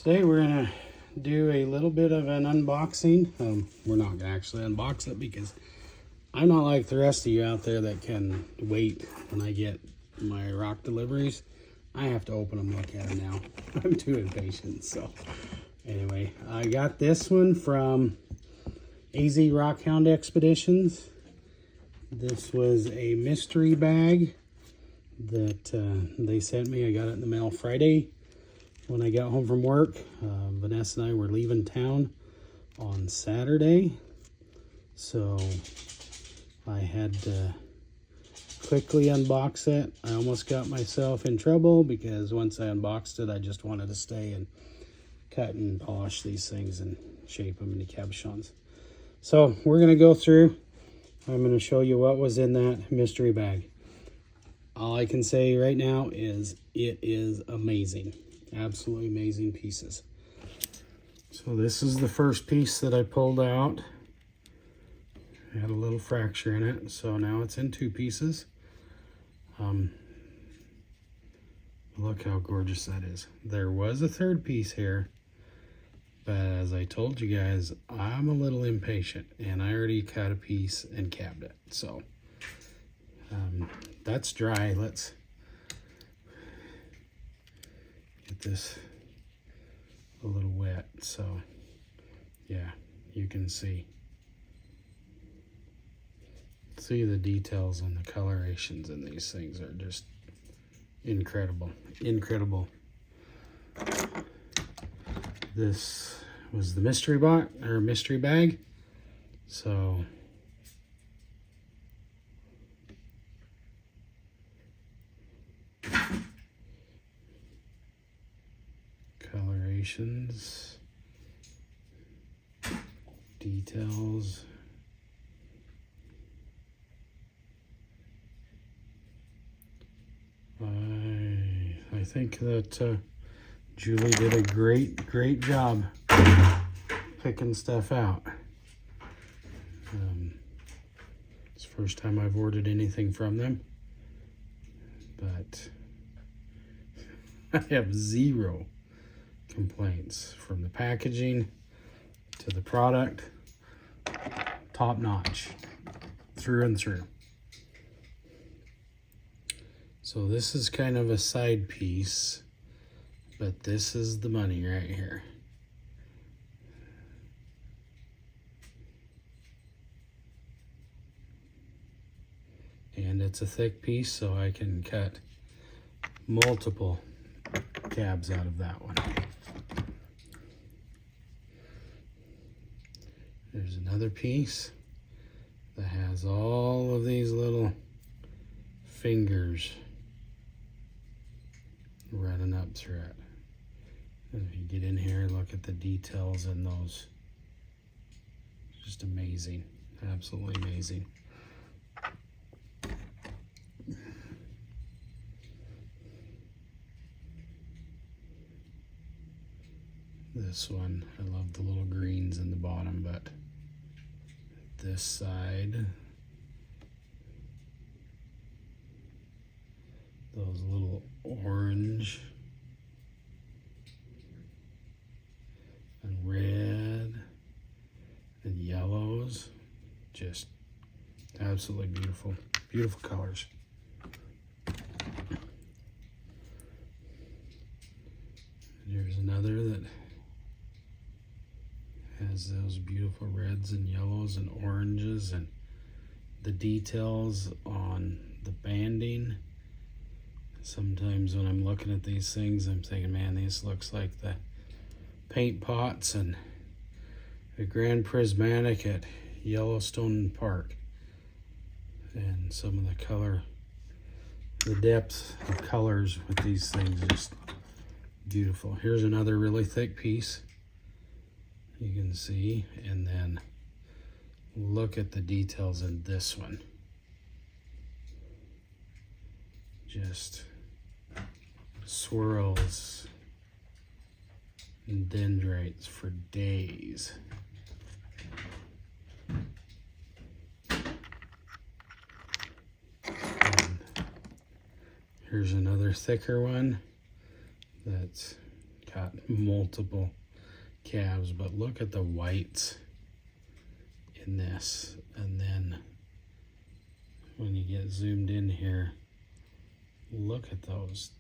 Today we're gonna do a little bit of an unboxing. We're not gonna actually unbox it because I'm not like the rest of you out there that can wait when I get my rock deliveries. I have to open them, look at them now. I'm too impatient. So anyway, I got this one from AZ Rockhound Expeditions. This was a mystery bag that they sent me. I got it in the mail Friday when I got home from work. Vanessa and I were leaving town on Saturday, so I had to quickly unbox it. I almost got myself in trouble because once I unboxed it, I just wanted to stay and cut and polish these things and shape them into cabochons. So we're going to go through. I'm going to show you what was in that mystery bag. All I can say right now is it is amazing. Absolutely amazing pieces. So this is the first piece that I pulled out. It had a little fracture in it, so now it's in two pieces. Look how gorgeous that is. There was a third piece here, but as I told you guys, I'm a little impatient and I already cut a piece and cabbed it. So that's dry. Let's get this a little wet. So yeah, you can see the details and the colorations in these things are just incredible. This was the mystery box or mystery bag. So colorations, details. I think that Julie did a great job picking stuff out. It's the first time I've ordered anything from them, but I have zero complaints from the packaging to the product. Top notch through and through. So this is kind of a side piece, but this is the money right here. And it's a thick piece, so I can cut multiple cabs out of that one. There's another piece that has all of these little fingers running up through it. And if you get in here, look at the details in those. Just amazing. Absolutely amazing. This one, I love the little greens in the bottom, but this side, those little orange and red and yellows, just absolutely beautiful colors. There's another that has those beautiful reds and yellows and oranges, and the details on the banding. Sometimes when I'm looking at these things, I'm thinking, man, this looks like the paint pots and the Grand Prismatic at Yellowstone Park. And some of the color, the depth of colors with these things is just beautiful. Here's another really thick piece. You can see, and then look at the details in this one. Just swirls and dendrites for days. And here's another thicker one that's cut multiple calves, but look at the whites in this. And then when you get zoomed in here, look at those.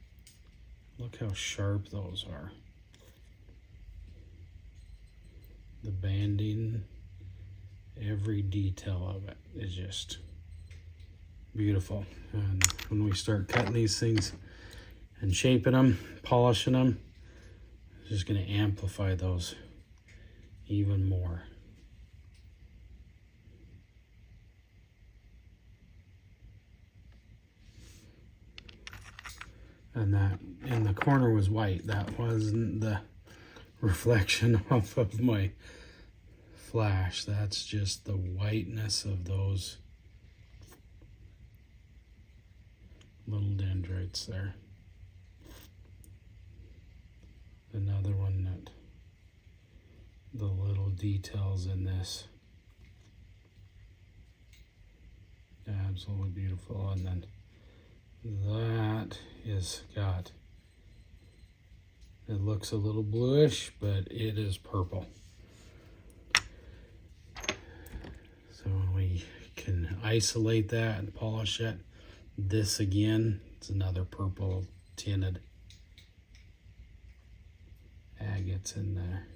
Look how sharp those are. The banding, every detail of it is just beautiful. And when we start cutting these things and shaping them, polishing them, it's just going to amplify those even more. And that in the corner was white. That wasn't the reflection off of my flash. That's just the whiteness of those little dendrites there. Another one that the little details in this, absolutely beautiful. And then that is got, it looks a little bluish, but it is purple. So we can isolate that and polish it. This again, it's another purple tinted agates in there.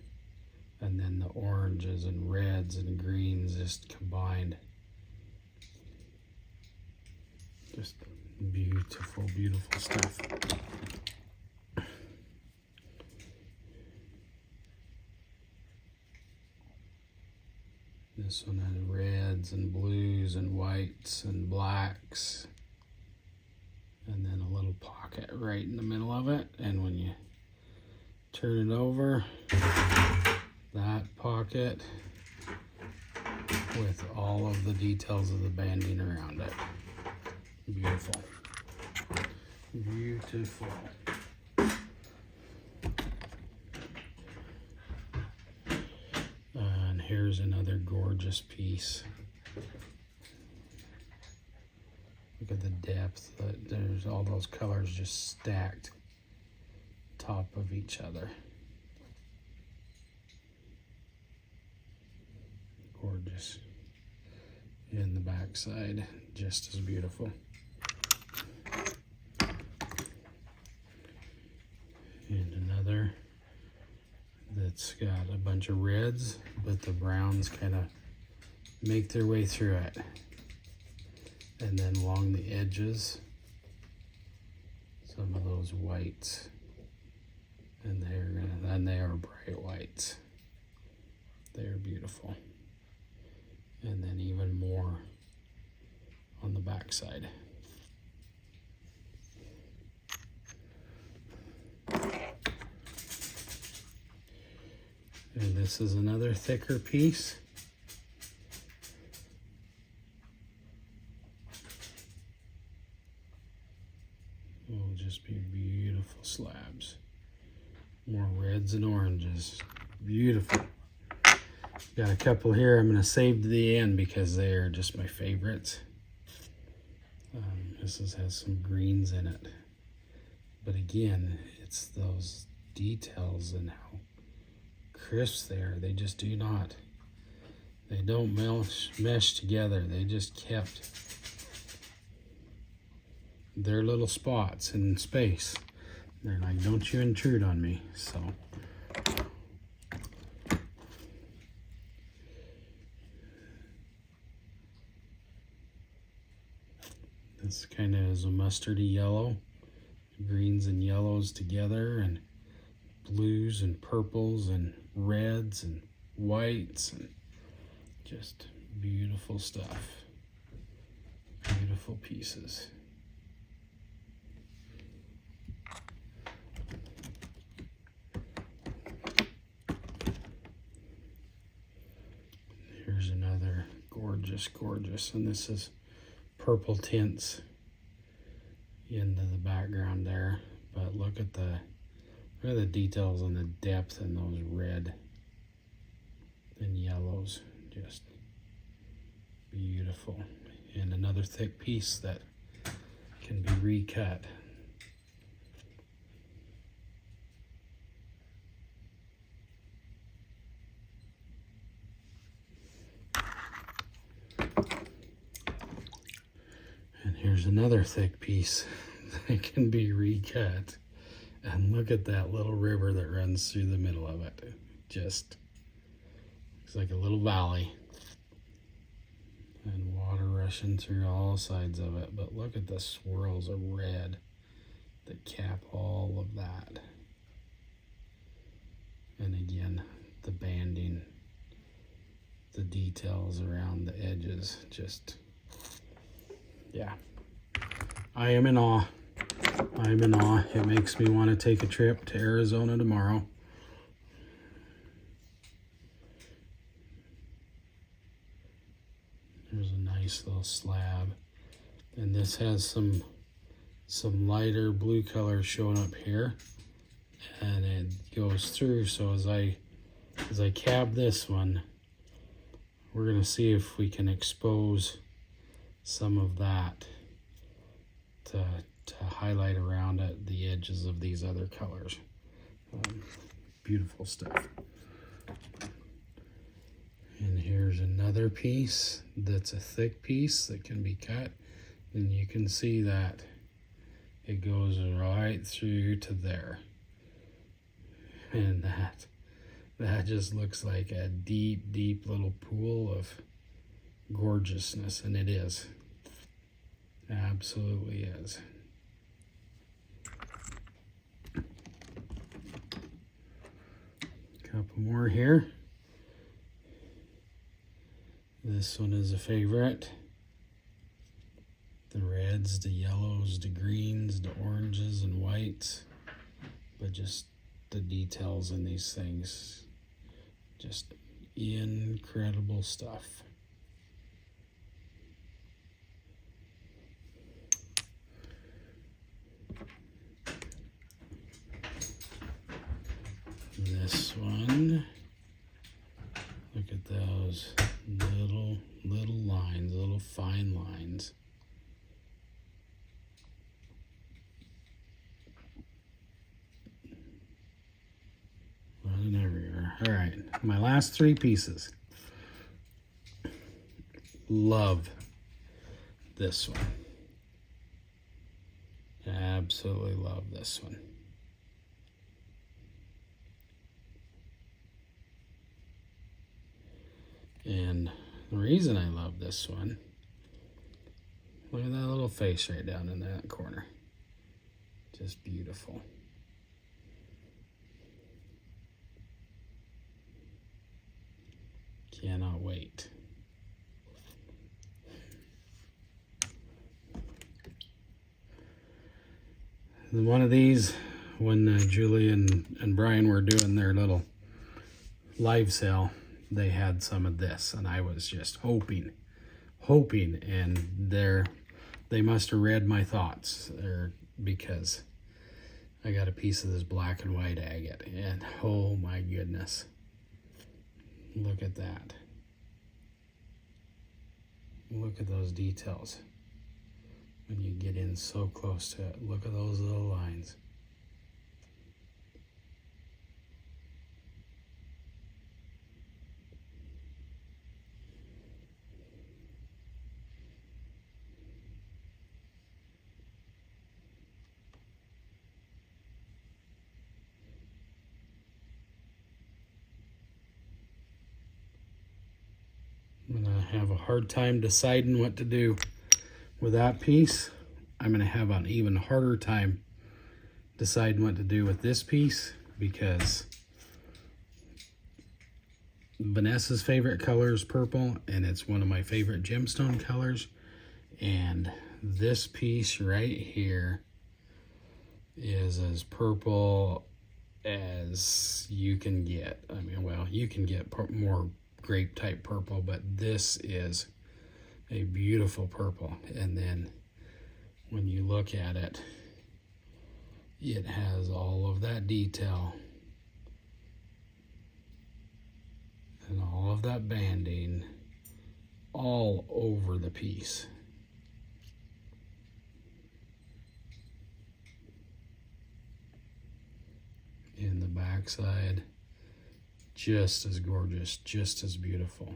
And then the oranges and reds and greens just combined. Just beautiful, beautiful stuff. This one has reds and blues and whites and blacks. And then a little pocket right in the middle of it. And when you turn it over, that pocket with all of the details of the banding around it. Beautiful. Beautiful. And here's another gorgeous piece. Look at the depth. There's all those colors just stacked top of each other. Gorgeous. And the backside, just as beautiful. And another that's got a bunch of reds, but the browns kind of make their way through it. And then along the edges, some of those whites. And they are bright whites. They are beautiful. And then even more on the back side. And this is another thicker piece. Will just be beautiful slabs. More reds and oranges. Beautiful. Got a couple here I'm going to save to the end because they are just my favorites. This has some greens in it. But again, it's those details and how crisp they are. They just do not. They don't mesh together. They just kept their little spots in space. They're like, don't you intrude on me. So this kind of is a mustardy yellow, greens and yellows together, and blues and purples and reds and whites, and just beautiful stuff. Beautiful pieces. Here's another gorgeous, and this is purple tints into the background there. But look at the details and the depth in those red and yellows. Just beautiful. And another thick piece that can be recut. another thick piece that can be recut. And look at that little river that runs through the middle of it. Just looks like a little valley. And water rushing through all sides of it. But look at the swirls of red that cap all of that. And again, the banding, the details around the edges, just, yeah. I am in awe. I'm in awe. It makes me want to take a trip to Arizona tomorrow. There's a nice little slab. And this has some lighter blue color showing up here. And it goes through, so as I cab this one, we're going to see if we can expose some of that to highlight around at the edges of these other colors. Beautiful stuff. And here's another piece that's a thick piece that can be cut, and you can see that it goes right through to there. And that just looks like a deep, deep little pool of gorgeousness, and it is. Absolutely is. Couple more here. This one is a favorite. The reds, the yellows, the greens, the oranges and whites, but just the details in these things, just incredible stuff. This one, look at those little lines, little fine lines. Running everywhere. All right, my last three pieces. Love this one. Absolutely love this one. And the reason I love this one, look at that little face right down in that corner. Just beautiful. Cannot wait. One of these, when Julie and Brian were doing their little live sale, they had some of this, and I was just hoping, and they must have read my thoughts, because I got a piece of this black and white agate, and oh my goodness, look at that. Look at those details. When you get in so close to it, look at those little lines. I'm gonna have a hard time deciding what to do with that piece. I'm gonna have an even harder time deciding what to do with this piece, because Vanessa's favorite color is purple, and it's one of my favorite gemstone colors. And this piece right here is as purple as you can get. I mean, well, you can get more grape type purple, but this is a beautiful purple. And then when you look at it, it has all of that detail and all of that banding all over the piece. In the backside, just as gorgeous, just as beautiful. .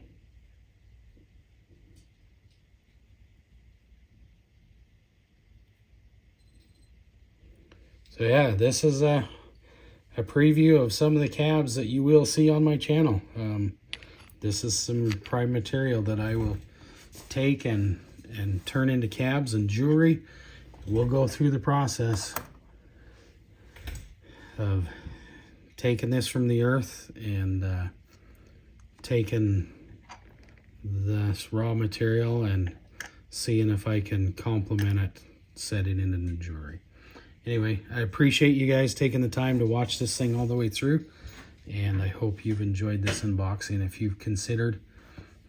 So yeah, this is a preview of some of the cabs that you will see on my channel. This is some prime material that I will take and turn into cabs and jewelry. We'll go through the process of taking this from the earth and taking this raw material and seeing if I can complement it, set it into the jewelry. Anyway, I appreciate you guys taking the time to watch this thing all the way through, and I hope you've enjoyed this unboxing. If you've considered,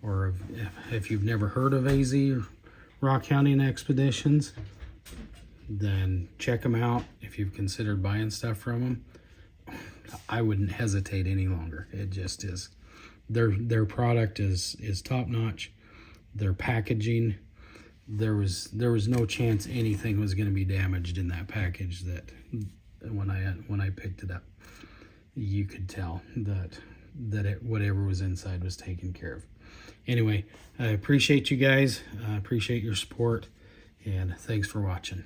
or if you've never heard of AZ rock hounding expeditions, then check them out. If you've considered buying stuff from them, I wouldn't hesitate any longer. It just is. Their product is top notch. Their packaging, there was no chance anything was going to be damaged in that package. That when I picked it up, you could tell that whatever was inside was taken care of. Anyway, I appreciate you guys. I appreciate your support, and thanks for watching.